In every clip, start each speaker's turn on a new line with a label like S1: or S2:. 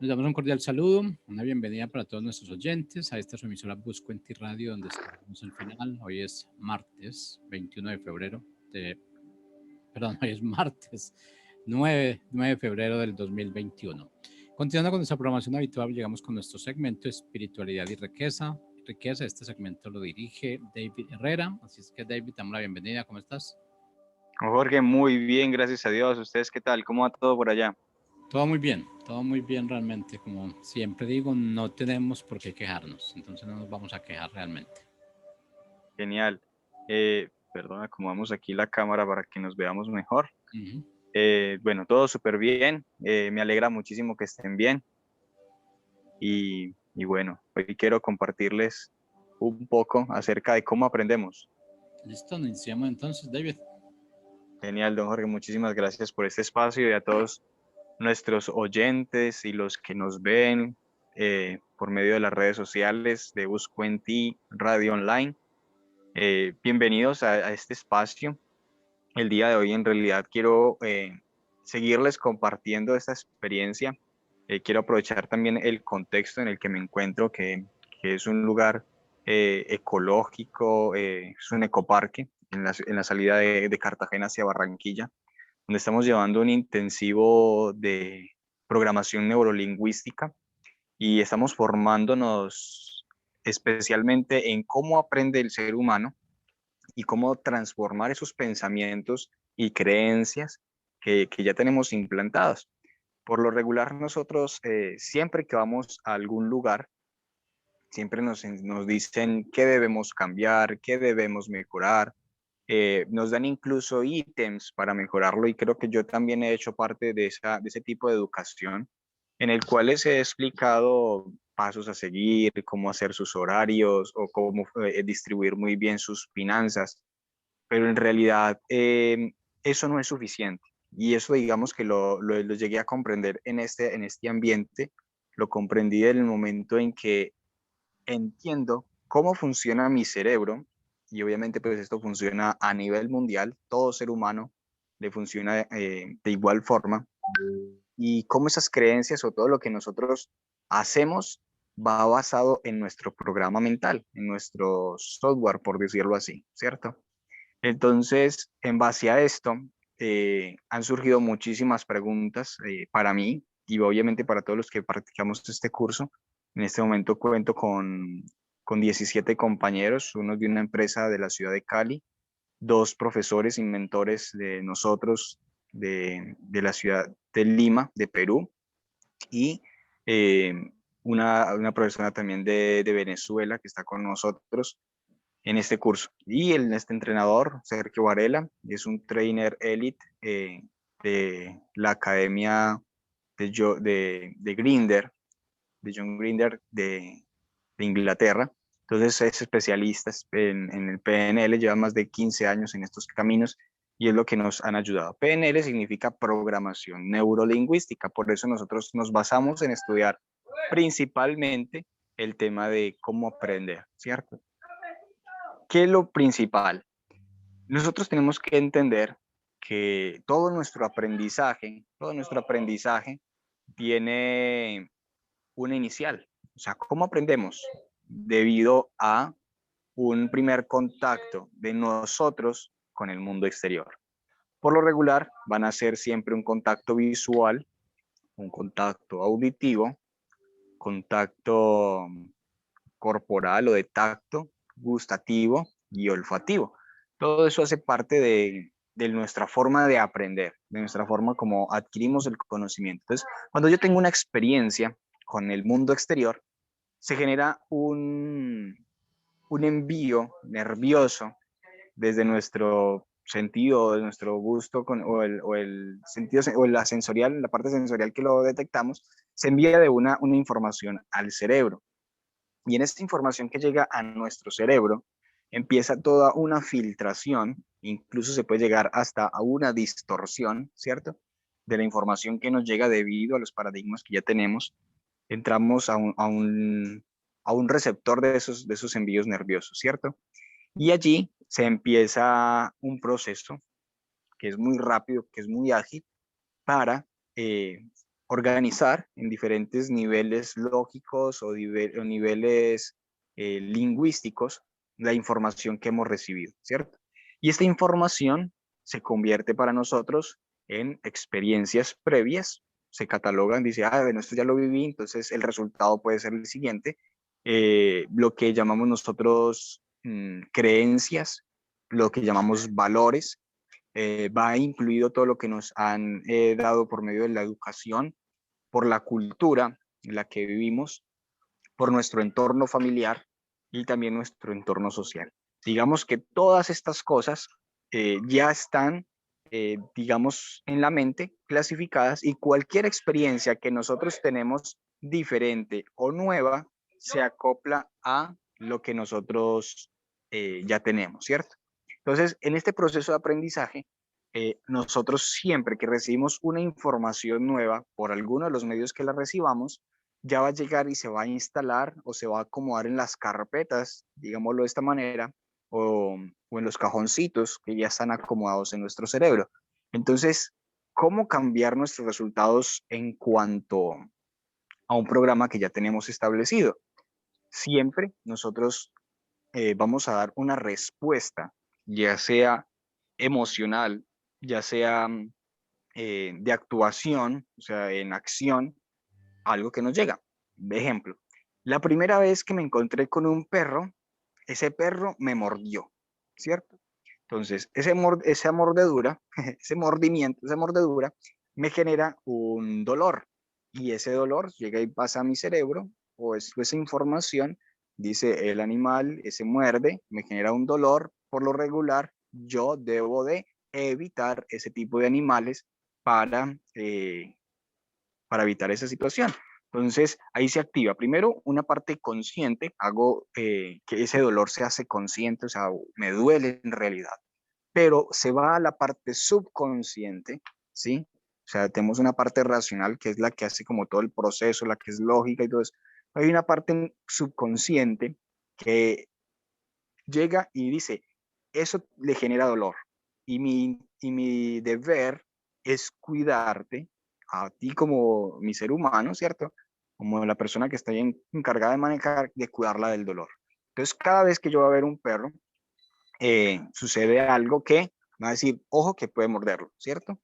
S1: Nos damos un cordial saludo, una bienvenida para todos nuestros oyentes a esta su emisora Buscuenti Radio, donde estamos al final. Hoy es martes 21 de febrero, hoy es martes 9 de febrero del 2021. Continuando con nuestra programación habitual, llegamos con nuestro segmento Espiritualidad y Riqueza. Este segmento lo dirige David Herrera, así es que David, damos la bienvenida, ¿cómo estás?
S2: Jorge, muy bien, gracias a Dios. ¿Ustedes qué tal? ¿Cómo va todo por allá?
S1: Todo muy bien realmente. Como siempre digo, no tenemos por qué quejarnos, entonces no nos vamos a quejar realmente.
S2: Genial. Perdón, acomodamos aquí la cámara para que nos veamos mejor.
S1: Ujú.
S2: Bueno, todo súper bien. Me alegra muchísimo que estén bien. Y bueno, hoy quiero compartirles un poco acerca de cómo aprendemos.
S1: Listo, iniciamos entonces, David.
S2: Genial, don Jorge, muchísimas gracias por este espacio y a todos nuestros oyentes y los que nos ven por medio de las redes sociales de Buscuenti Radio Online. Bienvenidos a este espacio. El día de hoy en realidad quiero seguirles compartiendo esta experiencia. Quiero aprovechar también el contexto en el que me encuentro, que es un lugar ecológico, es un ecoparque en la salida de Cartagena hacia Barranquilla, donde estamos llevando un intensivo de programación neurolingüística y estamos formándonos especialmente en cómo aprende el ser humano y cómo transformar esos pensamientos y creencias que ya tenemos implantados. Por lo regular, nosotros siempre que vamos a algún lugar, siempre nos dicen qué debemos cambiar, qué debemos mejorar, nos dan incluso ítems para mejorarlo y creo que yo también he hecho parte de ese tipo de educación en el cual les he explicado pasos a seguir, cómo hacer sus horarios o cómo distribuir muy bien sus finanzas, pero en realidad eso no es suficiente. Y eso digamos que lo llegué a comprender en este ambiente, lo comprendí en el momento en que entiendo cómo funciona mi cerebro y obviamente pues esto funciona a nivel mundial, todo ser humano le funciona de igual forma y cómo esas creencias o todo lo que nosotros hacemos va basado en nuestro programa mental, en nuestro software, por decirlo así, ¿cierto? Entonces, en base a esto, han surgido muchísimas preguntas para mí y obviamente para todos los que practicamos este curso. En este momento cuento con 17 compañeros, uno de una empresa de la ciudad de Cali, dos profesores y mentores de nosotros de la ciudad de Lima, de Perú, y eh, una profesora también de Venezuela que está con nosotros en este curso. Y este entrenador, Sergio Varela, es un trainer elite de la academia de Grinder, de John Grinder de Inglaterra. Entonces es especialista en el PNL, lleva más de 15 años en estos caminos y es lo que nos han ayudado. PNL significa programación neurolingüística, por eso nosotros nos basamos en estudiar principalmente el tema de cómo aprender, ¿cierto? ¿Qué es lo principal? Nosotros tenemos que entender que todo nuestro aprendizaje tiene una inicial. O sea, ¿cómo aprendemos? Debido a un primer contacto de nosotros con el mundo exterior. Por lo regular, van a ser siempre un contacto visual, un contacto auditivo, contacto corporal o de tacto, gustativo y olfativo. Todo eso hace parte de nuestra forma de aprender, de nuestra forma como adquirimos el conocimiento. Entonces, cuando yo tengo una experiencia con el mundo exterior, se genera un envío nervioso desde nuestro sentido, de nuestro gusto o el sentido o la sensorial, la parte sensorial que lo detectamos, se envía de una información al cerebro. Y en esta información que llega a nuestro cerebro, empieza toda una filtración, incluso se puede llegar hasta a una distorsión, ¿cierto? De la información que nos llega debido a los paradigmas que ya tenemos. Entramos a un receptor de esos envíos nerviosos, ¿cierto? Y allí se empieza un proceso que es muy rápido, que es muy ágil, para organizar en diferentes niveles lógicos o niveles lingüísticos la información que hemos recibido, ¿cierto? Y esta información se convierte para nosotros en experiencias previas, se catalogan, dice, bueno, esto ya lo viví, entonces el resultado puede ser el siguiente, lo que llamamos nosotros creencias, lo que llamamos valores, va incluido todo lo que nos han dado por medio de la educación, por la cultura en la que vivimos, por nuestro entorno familiar y también nuestro entorno social. Digamos que todas estas cosas ya están, digamos, en la mente clasificadas, y cualquier experiencia que nosotros tenemos diferente o nueva se acopla a lo que nosotros ya tenemos, ¿cierto? Entonces, en este proceso de aprendizaje, nosotros siempre que recibimos una información nueva por alguno de los medios que la recibamos, ya va a llegar y se va a instalar o se va a acomodar en las carpetas, digámoslo de esta manera, o en los cajoncitos que ya están acomodados en nuestro cerebro. Entonces, ¿cómo cambiar nuestros resultados en cuanto a un programa que ya tenemos establecido? Siempre nosotros vamos a dar una respuesta, ya sea emocional, ya sea de actuación, o sea, en acción, algo que nos llega. De ejemplo, la primera vez que me encontré con un perro, ese perro me mordió, ¿cierto? Entonces, esa mordedura, ese mordimiento, esa mordedura me genera un dolor, y ese dolor llega y pasa a mi cerebro, o esa información, dice el animal, ese muerde, me genera un dolor. Por lo regular, yo debo de evitar ese tipo de animales para, para evitar esa situación. Entonces, ahí se activa primero una parte consciente, hago que ese dolor se hace consciente, o sea, me duele en realidad, pero se va a la parte subconsciente, ¿sí? O sea, tenemos una parte racional que es la que hace como todo el proceso, la que es lógica y todo eso. Hay una parte subconsciente que llega y dice, eso le genera dolor, y mi deber es cuidarte a ti como mi ser humano, ¿cierto? Como la persona que está encargada de manejar, de cuidarla del dolor. Entonces, cada vez que yo voy a ver un perro, sucede algo que me va a decir, ojo que puede morderlo, ¿cierto?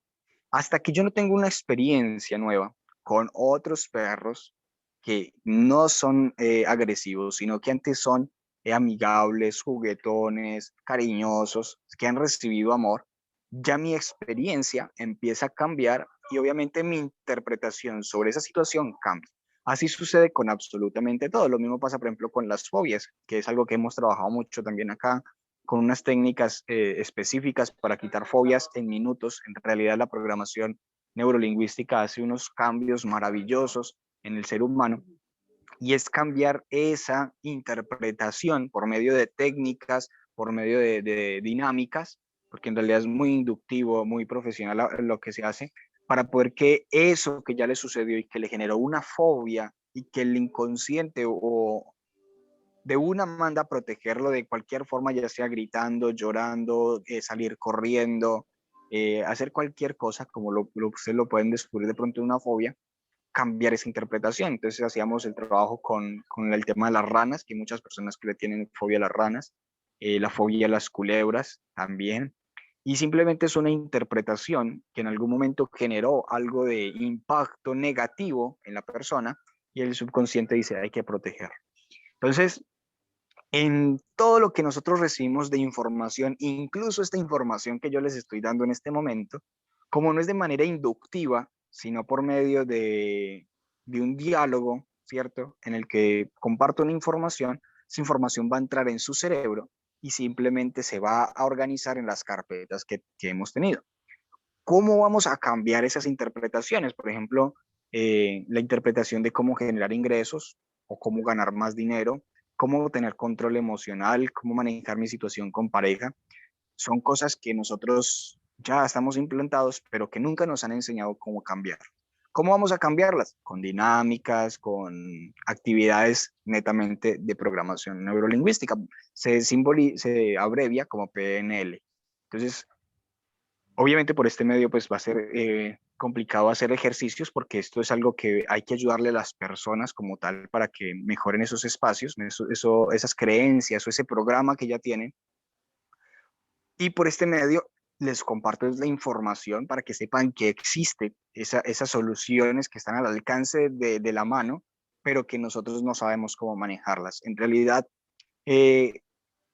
S2: Hasta que yo no tengo una experiencia nueva con otros perros que no son agresivos, sino que antes son amigables, juguetones, cariñosos, que han recibido amor, ya mi experiencia empieza a cambiar, y obviamente mi interpretación sobre esa situación cambia. Así sucede con absolutamente todo. Lo mismo pasa, por ejemplo, con las fobias, que es algo que hemos trabajado mucho también acá, con unas técnicas específicas para quitar fobias en minutos. En realidad, la programación neurolingüística hace unos cambios maravillosos en el ser humano, y es cambiar esa interpretación por medio de técnicas, por medio de dinámicas, porque en realidad es muy inductivo, muy profesional lo que se hace, para poder que eso que ya le sucedió y que le generó una fobia, y que el inconsciente o de una manda a protegerlo de cualquier forma, ya sea gritando, llorando, salir corriendo, hacer cualquier cosa, como ustedes lo pueden descubrir de pronto en una fobia, cambiar esa interpretación. Entonces hacíamos el trabajo con el tema de las ranas, que hay muchas personas que le tienen fobia a las ranas, la fobia a las culebras también, y simplemente es una interpretación que en algún momento generó algo de impacto negativo en la persona, y el subconsciente dice, hay que proteger. Entonces, en todo lo que nosotros recibimos de información, incluso esta información que yo les estoy dando en este momento, como no es de manera inductiva, sino por medio de un diálogo, ¿cierto? En el que comparto una información, esa información va a entrar en su cerebro y simplemente se va a organizar en las carpetas que hemos tenido. ¿Cómo vamos a cambiar esas interpretaciones? Por ejemplo, la interpretación de cómo generar ingresos o cómo ganar más dinero, cómo tener control emocional, cómo manejar mi situación con pareja. Son cosas que nosotros ya estamos implantados, pero que nunca nos han enseñado cómo cambiar. ¿Cómo vamos a cambiarlas? Con dinámicas, con actividades netamente de programación neurolingüística. Se abrevia como PNL. Entonces, obviamente por este medio pues va a ser complicado hacer ejercicios porque esto es algo que hay que ayudarle a las personas como tal para que mejoren esos espacios, esas creencias o ese programa que ya tienen. Y por este medio les comparto la información para que sepan que existe esas soluciones que están al alcance de la mano, pero que nosotros no sabemos cómo manejarlas. En realidad, eh,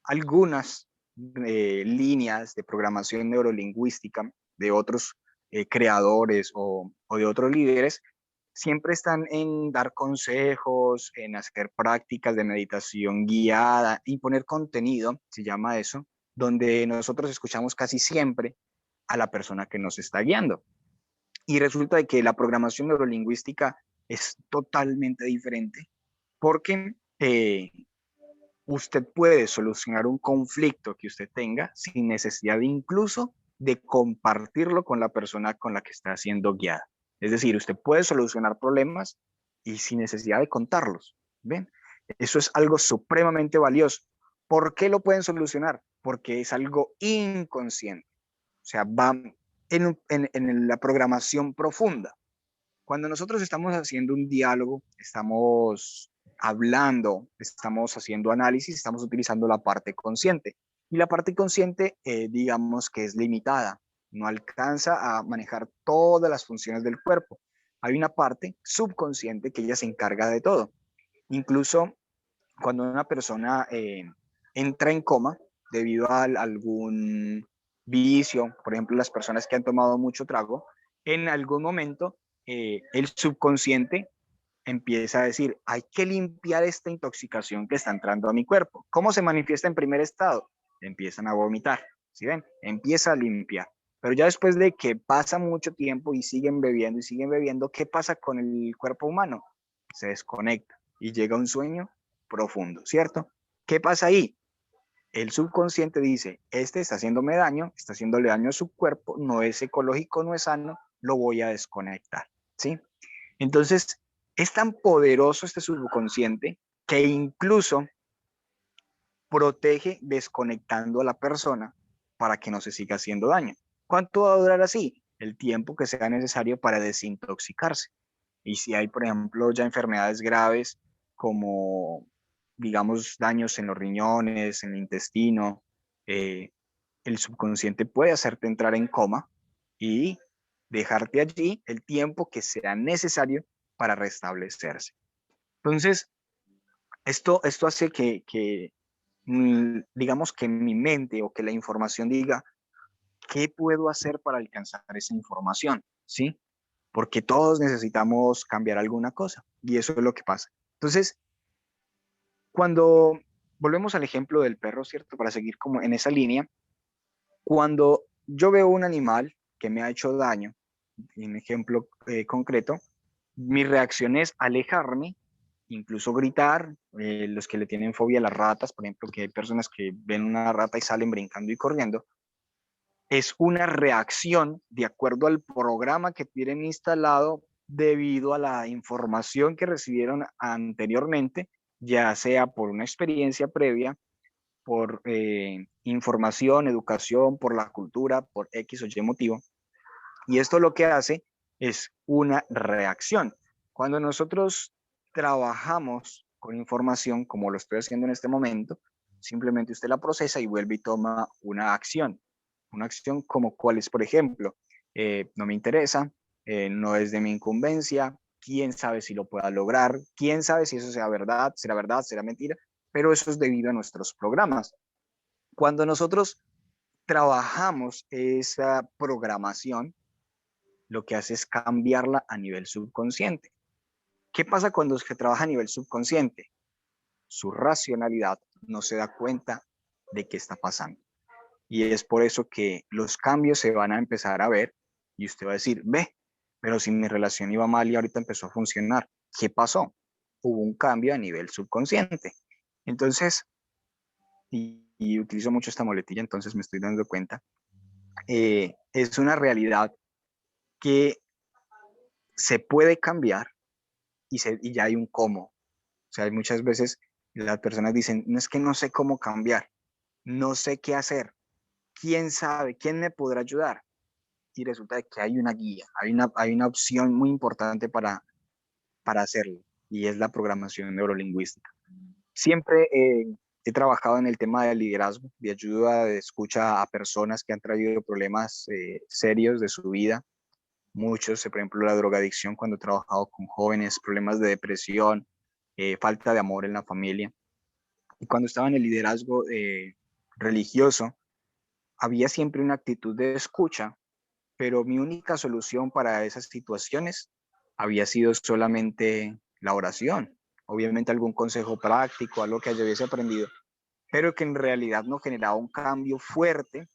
S2: algunas líneas de programación neurolingüística de otros creadores o de otros líderes siempre están en dar consejos, en hacer prácticas de meditación guiada, imponer contenido, se llama eso, donde nosotros escuchamos casi siempre a la persona que nos está guiando. Y resulta de que la programación neurolingüística es totalmente diferente porque usted puede solucionar un conflicto que usted tenga sin necesidad incluso de compartirlo con la persona con la que está siendo guiada. Es decir, usted puede solucionar problemas y sin necesidad de contarlos. ¿Ven? Eso es algo supremamente valioso. ¿Por qué lo pueden solucionar? Porque es algo inconsciente. O sea, va en la programación profunda. Cuando nosotros estamos haciendo un diálogo, estamos hablando, estamos haciendo análisis, estamos utilizando la parte consciente. Y la parte consciente, digamos que es limitada, no alcanza a manejar todas las funciones del cuerpo. Hay una parte subconsciente que ella se encarga de todo. Incluso cuando una persona entra en coma debido a algún vicio, por ejemplo, las personas que han tomado mucho trago, en algún momento el subconsciente empieza a decir, hay que limpiar esta intoxicación que está entrando a mi cuerpo. ¿Cómo se manifiesta en primer estado? Empiezan a vomitar, ¿sí ven? Empieza a limpiar. Pero ya después de que pasa mucho tiempo y siguen bebiendo, ¿qué pasa con el cuerpo humano? Se desconecta y llega a un sueño profundo, ¿cierto? ¿Qué pasa ahí? El subconsciente dice, este está haciéndome daño, está haciéndole daño a su cuerpo, no es ecológico, no es sano, lo voy a desconectar, ¿sí? Entonces, es tan poderoso este subconsciente que incluso protege desconectando a la persona para que no se siga haciendo daño. ¿Cuánto va a durar así? El tiempo que sea necesario para desintoxicarse. Y si hay, por ejemplo, ya enfermedades graves como, digamos, daños en los riñones, en el intestino, eh, el subconsciente puede hacerte entrar en coma y dejarte allí el tiempo que sea necesario para restablecerse. Entonces, esto hace digamos, que mi mente o que la información diga, ¿qué puedo hacer para alcanzar esa información? ¿Sí? Porque todos necesitamos cambiar alguna cosa y eso es lo que pasa. Entonces, cuando volvemos al ejemplo del perro, ¿cierto? Para seguir como en esa línea, cuando yo veo un animal que me ha hecho daño, en ejemplo concreto, mi reacción es alejarme, incluso gritar. Los que le tienen fobia a las ratas, por ejemplo, que hay personas que ven una rata y salen brincando y corriendo, es una reacción de acuerdo al programa que tienen instalado debido a la información que recibieron anteriormente, ya sea por una experiencia previa, por información, educación, por la cultura, por X o Y motivo. Y esto lo que hace es una reacción. Cuando nosotros trabajamos con información, como lo estoy haciendo en este momento, simplemente usted la procesa y vuelve y toma una acción. Una acción como cuál es, por ejemplo, no me interesa, no es de mi incumbencia, quién sabe si lo pueda lograr, quién sabe si eso sea verdad, será mentira, pero eso es debido a nuestros programas. Cuando nosotros trabajamos esa programación, lo que hace es cambiarla a nivel subconsciente. ¿Qué pasa cuando se trabaja a nivel subconsciente? Su racionalidad no se da cuenta de qué está pasando. Y es por eso que los cambios se van a empezar a ver y usted va a decir, ve, pero si mi relación iba mal y ahorita empezó a funcionar, ¿qué pasó? Hubo un cambio a nivel subconsciente. Entonces, y utilizo mucho esta muletilla, entonces me estoy dando cuenta, es una realidad que se puede cambiar y ya hay un cómo. O sea, hay muchas veces las personas dicen, no es que no sé cómo cambiar, no sé qué hacer, quién sabe, quién me podrá ayudar. y resulta de que hay una guía, hay una opción muy importante para hacerlo, y es la programación neurolingüística. Siempre he trabajado en el tema del liderazgo, de ayuda de escucha a personas que han traído problemas serios de su vida. Muchos, por ejemplo, la drogadicción cuando he trabajado con jóvenes, problemas de depresión, falta de amor en la familia. Y cuando estaba en el liderazgo religioso, había siempre una actitud de escucha, pero mi única solución para esas situaciones había sido solamente la oración. Obviamente algún consejo práctico, algo que yo hubiese aprendido, pero que en realidad no generaba un cambio fuerte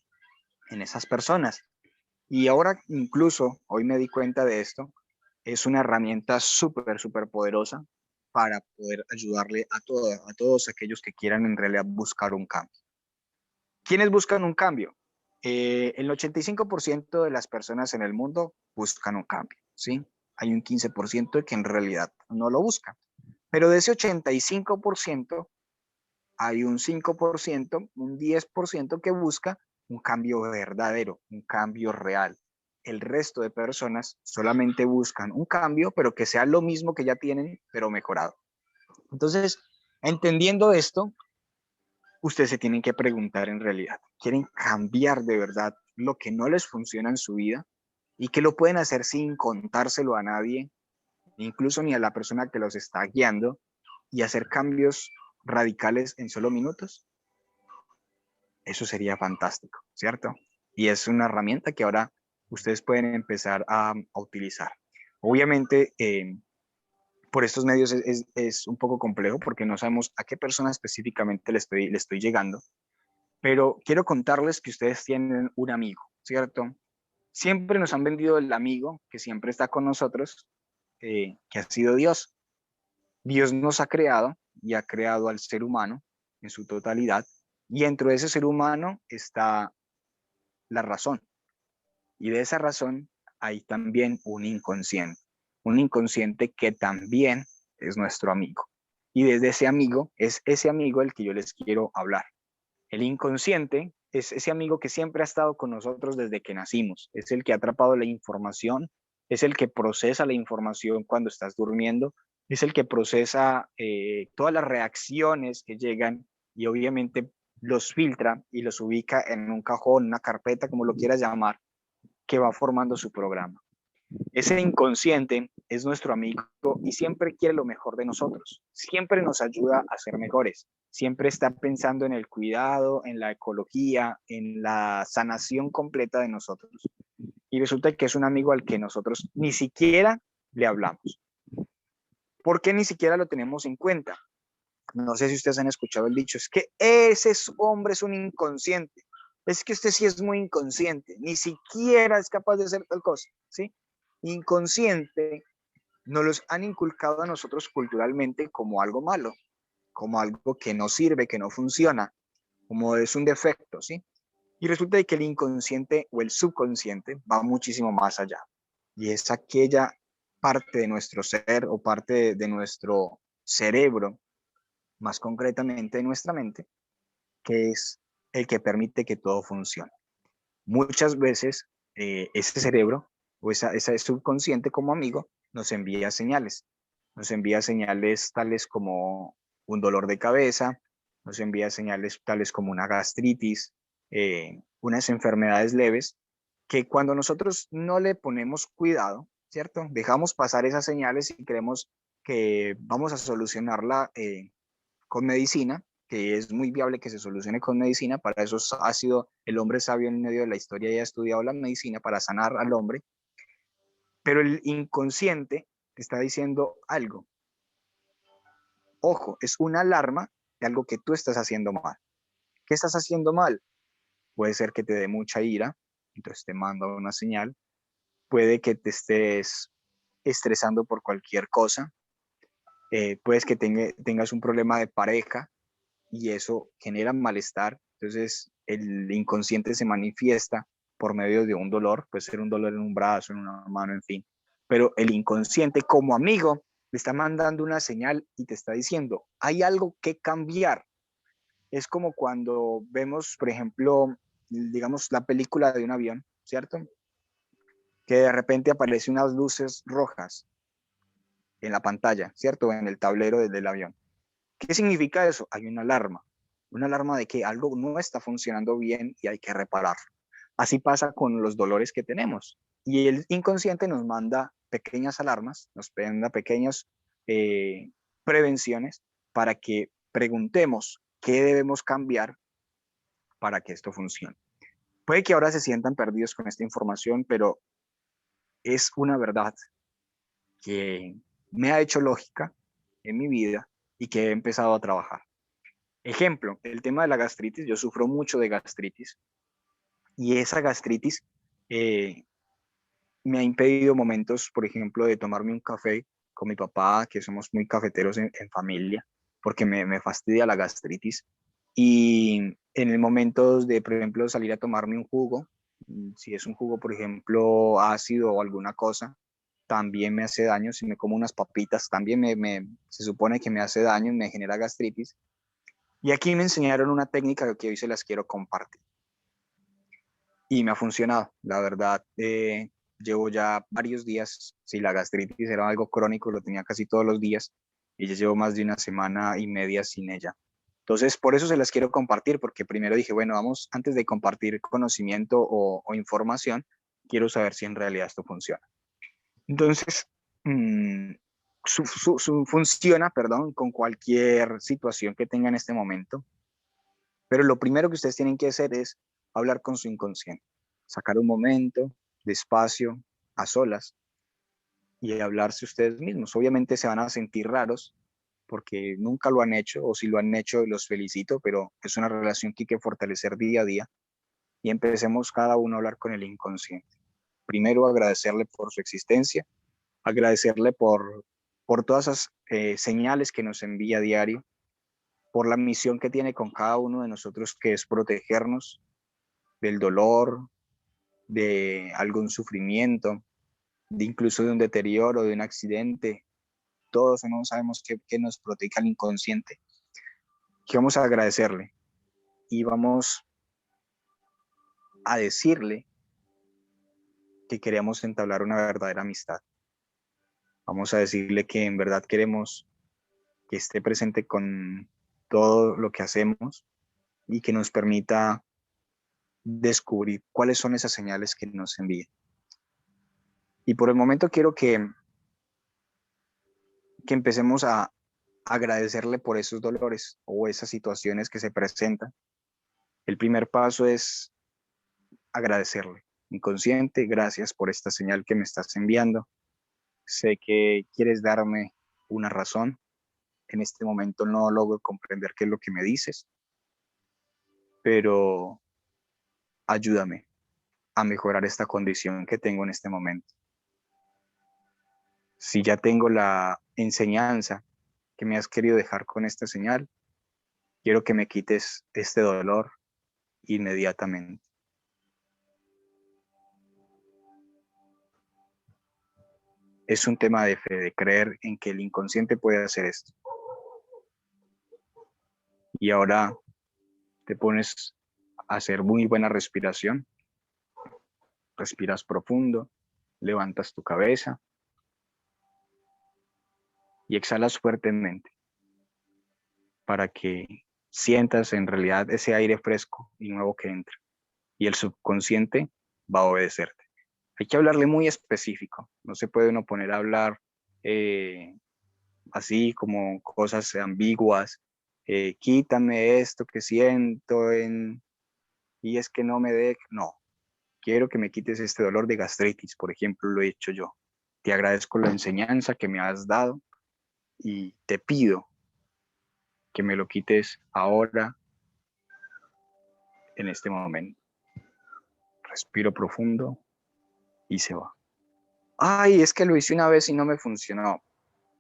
S2: en esas personas. Y ahora incluso, hoy me di cuenta de esto, es una herramienta súper poderosa para poder ayudarle a todos aquellos que quieran en realidad buscar un cambio. ¿Quiénes buscan un cambio? El 85% de las personas en el mundo buscan un cambio, ¿sí? Hay un 15% que en realidad no lo buscan. Pero de ese 85%, hay un 5%, un 10% que busca un cambio verdadero, un cambio real. El resto de personas solamente buscan un cambio, pero que sea lo mismo que ya tienen, pero mejorado. Entonces, entendiendo esto, ustedes se tienen que preguntar en realidad, ¿quieren cambiar de verdad lo que no les funciona en su vida y que lo pueden hacer sin contárselo a nadie, incluso ni a la persona que los está guiando, y hacer cambios radicales en solo minutos? Eso sería fantástico, ¿cierto? Y es una herramienta que ahora ustedes pueden empezar a utilizar. Obviamente, por estos medios es un poco complejo porque no sabemos a qué persona específicamente le estoy llegando, pero quiero contarles que ustedes tienen un amigo, ¿cierto? Siempre nos han vendido el amigo que siempre está con nosotros, que ha sido Dios. Dios nos ha creado y ha creado al ser humano en su totalidad, y dentro de ese ser humano está la razón. Y de esa razón hay también un inconsciente que también es nuestro amigo. Y desde ese amigo, es ese amigo el que yo les quiero hablar. El inconsciente es ese amigo que siempre ha estado con nosotros desde que nacimos. Es el que ha atrapado la información, es el que procesa la información cuando estás durmiendo, es el que procesa todas las reacciones que llegan y obviamente los filtra y los ubica en un cajón, una carpeta, como lo quieras llamar, que va formando su programa. Ese inconsciente es nuestro amigo y siempre quiere lo mejor de nosotros, siempre nos ayuda a ser mejores, siempre está pensando en el cuidado, en la ecología, en la sanación completa de nosotros. Y resulta que es un amigo al que nosotros ni siquiera le hablamos. ¿Por qué ni siquiera lo tenemos en cuenta? No sé si ustedes han escuchado el dicho, es que ese hombre es un inconsciente. Es que usted sí es muy inconsciente, ni siquiera es capaz de hacer tal cosa, ¿sí? Inconsciente nos los han inculcado a nosotros culturalmente como algo malo, como algo que no sirve, que no funciona, como es un defecto, ¿sí? Y resulta que el inconsciente o el subconsciente va muchísimo más allá. Y es aquella parte de nuestro ser o parte de nuestro cerebro, más concretamente de nuestra mente, que es el que permite que todo funcione. Muchas veces ese cerebro o ese subconsciente como amigo nos envía señales tales como un dolor de cabeza, nos envía señales tales como una gastritis, unas enfermedades leves, que cuando nosotros no le ponemos cuidado, ¿cierto? Dejamos pasar esas señales y creemos que vamos a solucionarla con medicina, que es muy viable que se solucione con medicina. Para eso ha sido el hombre sabio en medio de la historia y ha estudiado la medicina para sanar al hombre. Pero el inconsciente te está diciendo algo. Ojo, es una alarma de algo que tú estás haciendo mal. ¿Qué estás haciendo mal? Puede ser que te dé mucha ira, entonces te manda una señal. Puede que te estés estresando por cualquier cosa. Puedes que tengas un problema de pareja y eso genera malestar. Entonces el inconsciente se manifiesta por medio de un dolor, puede ser un dolor en un brazo, en una mano, en fin. Pero el inconsciente como amigo le está mandando una señal y te está diciendo, hay algo que cambiar. Es como cuando vemos, por ejemplo, digamos, la película de un avión, ¿cierto? que de repente aparecen unas luces rojas en la pantalla, ¿cierto? En el tablero del avión. ¿Qué significa eso? Hay una alarma de que algo no está funcionando bien y hay que repararlo. Así pasa con los dolores que tenemos. Y el inconsciente nos manda pequeñas alarmas, nos manda pequeñas prevenciones para que preguntemos qué debemos cambiar para que esto funcione. Puede que ahora se sientan perdidos con esta información, pero es una verdad que me ha hecho lógica en mi vida y que he empezado a trabajar. Ejemplo, el tema de la gastritis, yo sufro mucho de gastritis y esa gastritis eh, me ha impedido momentos, por ejemplo, de tomarme un café con mi papá, que somos muy cafeteros en familia, porque me fastidia la gastritis. Y en el momento de, por ejemplo, salir a tomarme un jugo, si es un jugo, por ejemplo, ácido o alguna cosa, también me hace daño. Si me como unas papitas, también se supone que me hace daño, me genera gastritis. Y aquí me enseñaron una técnica que hoy se las quiero compartir. Y me ha funcionado. La verdad, llevo ya varios días, si la gastritis era algo crónico, lo tenía casi todos los días, y ya llevo más de una semana y media sin ella. Entonces, por eso se las quiero compartir, porque primero dije, bueno, vamos, antes de compartir conocimiento o información, quiero saber si en realidad esto funciona. Entonces, mmm, funciona, perdón, con cualquier situación que tenga en este momento, pero lo primero que ustedes tienen que hacer es hablar con su inconsciente, sacar un momento, despacio, a solas, y hablarse ustedes mismos. Obviamente se van a sentir raros porque nunca lo han hecho, o si lo han hecho los felicito, pero es una relación que hay que fortalecer día a día, y empecemos cada uno a hablar con el inconsciente. Primero agradecerle por su existencia, agradecerle por todas esas señales que nos envía a diario, por la misión que tiene con cada uno de nosotros, que es protegernos del dolor, de algún sufrimiento, de incluso de un deterioro, de un accidente. Todos no sabemos qué nos protege al inconsciente. Que vamos a agradecerle y vamos a decirle que queremos entablar una verdadera amistad. Vamos a decirle que en verdad queremos que esté presente con todo lo que hacemos y que nos permita descubrir cuáles son esas señales que nos envía. Y por el momento quiero que empecemos a agradecerle por esos dolores o esas situaciones que se presentan. El primer paso es agradecerle. Inconsciente, gracias por esta señal que me estás enviando. Sé que quieres darme una razón. En este momento no logro comprender qué es lo que me dices, pero ayúdame a mejorar esta condición que tengo en este momento. Si ya tengo la enseñanza que me has querido dejar con esta señal, quiero que me quites este dolor inmediatamente. Es un tema de fe, de creer en que el inconsciente puede hacer esto. Y ahora te pones a hacer muy buena respiración. Respiras profundo, levantas tu cabeza y exhalas fuertemente para que sientas en realidad ese aire fresco y nuevo que entra. Y el subconsciente va a obedecerte. Hay que hablarle muy específico. No se puede uno poner a hablar así como cosas ambiguas. Quítame esto que siento y es que no me deja. No, quiero que me quites este dolor de gastritis, por ejemplo, lo he hecho yo. Te agradezco la enseñanza que me has dado y te pido que me lo quites ahora, en este momento. Respiro profundo y se va. Ay, es que lo hice una vez y no me funcionó.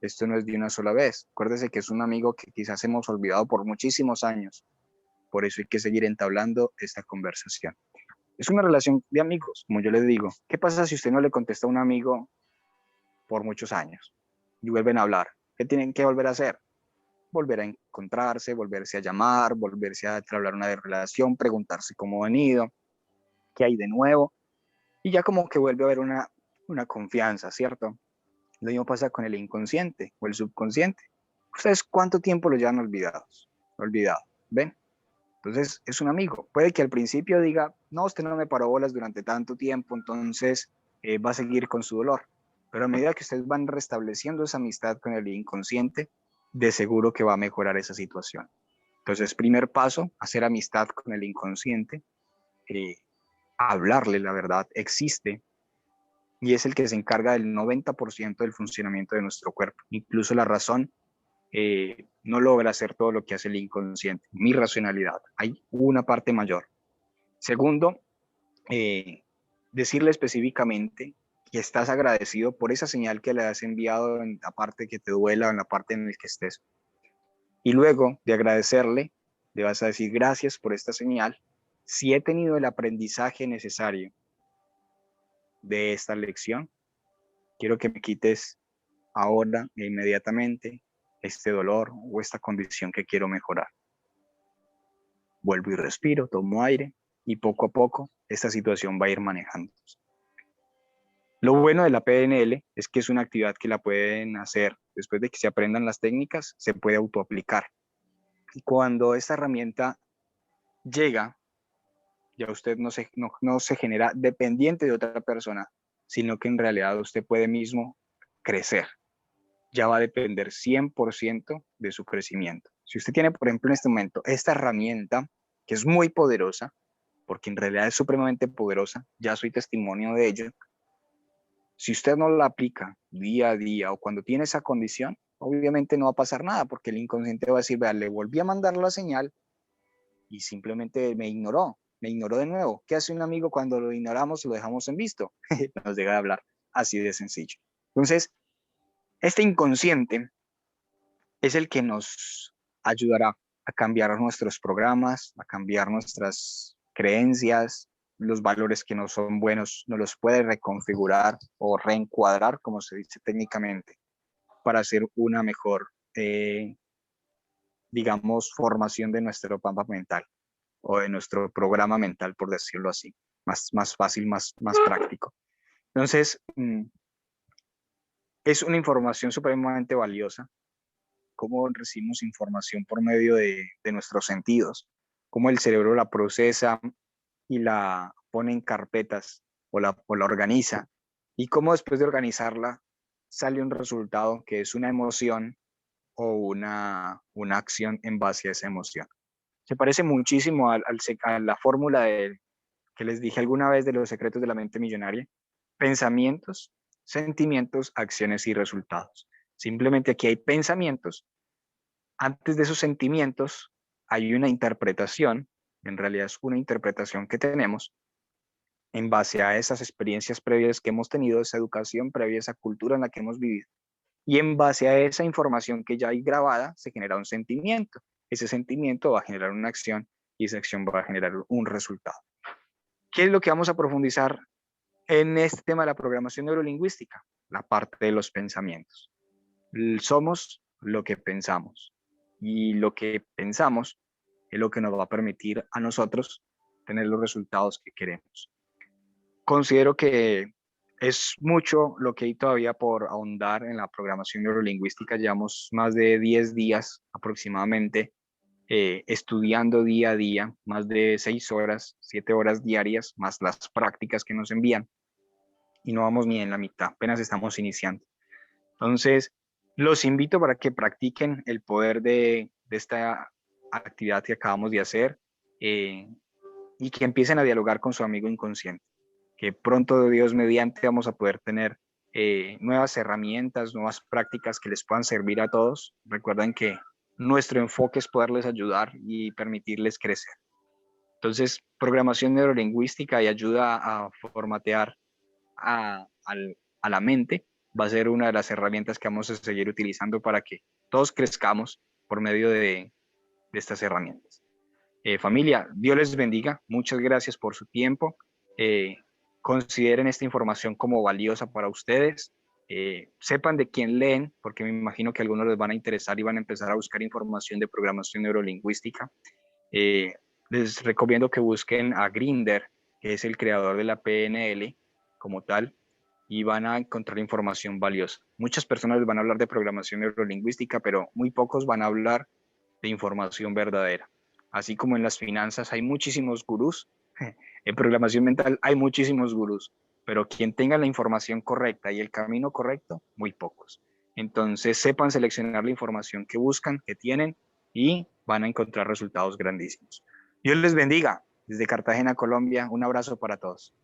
S2: Esto no es de una sola vez. Acuérdese que es un amigo que quizás hemos olvidado por muchísimos años. Por eso hay que seguir entablando esta conversación. Es una relación de amigos, como yo les digo. ¿Qué pasa si usted no le contesta a un amigo por muchos años y vuelven a hablar? ¿Qué tienen que volver a hacer? Volver a encontrarse, volverse a llamar, volverse a hablar una relación, preguntarse cómo han ido, qué hay de nuevo. Y ya como que vuelve a haber una una confianza, ¿cierto? Lo mismo pasa con el inconsciente o el subconsciente. ¿Ustedes cuánto tiempo lo llevan olvidados? Olvidado, ¿ven? Entonces es un amigo. Puede que al principio diga, no, usted no me paró bolas durante tanto tiempo, entonces va a seguir con su dolor. Pero a medida que ustedes van restableciendo esa amistad con el inconsciente, de seguro que va a mejorar esa situación. Entonces, primer paso, hacer amistad con el inconsciente, eh, hablarle la verdad, existe y es el que se encarga del 90% del funcionamiento de nuestro cuerpo. Incluso la razón no logra hacer todo lo que hace el inconsciente, mi racionalidad. Hay una parte mayor. Segundo, eh, decirle específicamente que estás agradecido por esa señal que le has enviado en la parte que te duela o en la parte en la que estés. Y luego de agradecerle, le vas a decir gracias por esta señal. Si he tenido el aprendizaje necesario de esta lección, quiero que me quites ahora e inmediatamente este dolor o esta condición que quiero mejorar. Vuelvo y respiro, tomo aire y poco a poco esta situación va a ir manejándose. Lo bueno de la PNL es que es una actividad que la pueden hacer después de que se aprendan las técnicas, se puede autoaplicar. Y cuando esta herramienta llega, ya usted no se genera dependiente de otra persona, sino que en realidad usted puede mismo crecer. Ya va a depender 100% de su crecimiento. Si usted tiene, por ejemplo, en este momento esta herramienta, que es muy poderosa, porque en realidad es supremamente poderosa, ya soy testimonio de ello, si usted no la aplica día a día o cuando tiene esa condición, obviamente no va a pasar nada, porque el inconsciente va a decir, vea, le volví a mandar la señal y simplemente me ignoró de nuevo. ¿Qué hace un amigo cuando lo ignoramos y lo dejamos en visto? Nos deja de hablar, así de sencillo. Entonces, este inconsciente es el que nos ayudará a cambiar nuestros programas, a cambiar nuestras creencias, los valores que no son buenos, nos los puede reconfigurar o reencuadrar, como se dice técnicamente, para hacer una mejor, digamos, formación de nuestro mapa mental o de nuestro programa mental, por decirlo así, más fácil, más práctico. Entonces, es una información supremamente valiosa, cómo recibimos información por medio de nuestros sentidos, cómo el cerebro la procesa y la pone en carpetas o la organiza, y cómo después de organizarla sale un resultado que es una emoción o una acción en base a esa emoción. Se parece muchísimo a la fórmula que les dije alguna vez de los secretos de la mente millonaria. Pensamientos, sentimientos, acciones y resultados. Simplemente aquí hay pensamientos. Antes de esos sentimientos hay una interpretación, en realidad es una interpretación que tenemos en base a esas experiencias previas que hemos tenido, esa educación previa, esa cultura en la que hemos vivido. Y en base a esa información que ya hay grabada, se genera un sentimiento. Ese sentimiento va a generar una acción y esa acción va a generar un resultado. ¿Qué es lo que vamos a profundizar en este tema de la programación neurolingüística? La parte de los pensamientos. Somos lo que pensamos y lo que pensamos es lo que nos va a permitir a nosotros tener los resultados que queremos. Considero que es mucho lo que hay todavía por ahondar en la programación neurolingüística. Llevamos más de 10 días aproximadamente estudiando día a día, más de 6 horas, 7 horas diarias, más las prácticas que nos envían. Y no vamos ni en la mitad, apenas estamos iniciando. Entonces, los invito para que practiquen el poder de esta actividad que acabamos de hacer y que empiecen a dialogar con su amigo inconsciente. Que pronto, Dios mediante, vamos a poder tener nuevas herramientas, nuevas prácticas que les puedan servir a todos. Recuerden que nuestro enfoque es poderles ayudar y permitirles crecer. Entonces, programación neurolingüística y ayuda a formatear a la mente va a ser una de las herramientas que vamos a seguir utilizando para que todos crezcamos por medio de estas herramientas. Familia, Dios les bendiga. Muchas gracias por su tiempo. Consideren esta información como valiosa para ustedes. Sepan de quién leen, porque me imagino que a algunos les van a interesar y van a empezar a buscar información de programación neurolingüística. Les recomiendo que busquen a Grinder, que es el creador de la PNL como tal. y van a encontrar información valiosa. Muchas personas les van a hablar de programación neurolingüística, pero muy pocos van a hablar de información verdadera. Así como en las finanzas hay muchísimos gurús, en programación mental hay muchísimos gurús, pero quien tenga la información correcta y el camino correcto, muy pocos. Entonces sepan seleccionar la información que buscan, que tienen, y van a encontrar resultados grandísimos. Dios les bendiga. Desde Cartagena, Colombia, un abrazo para todos.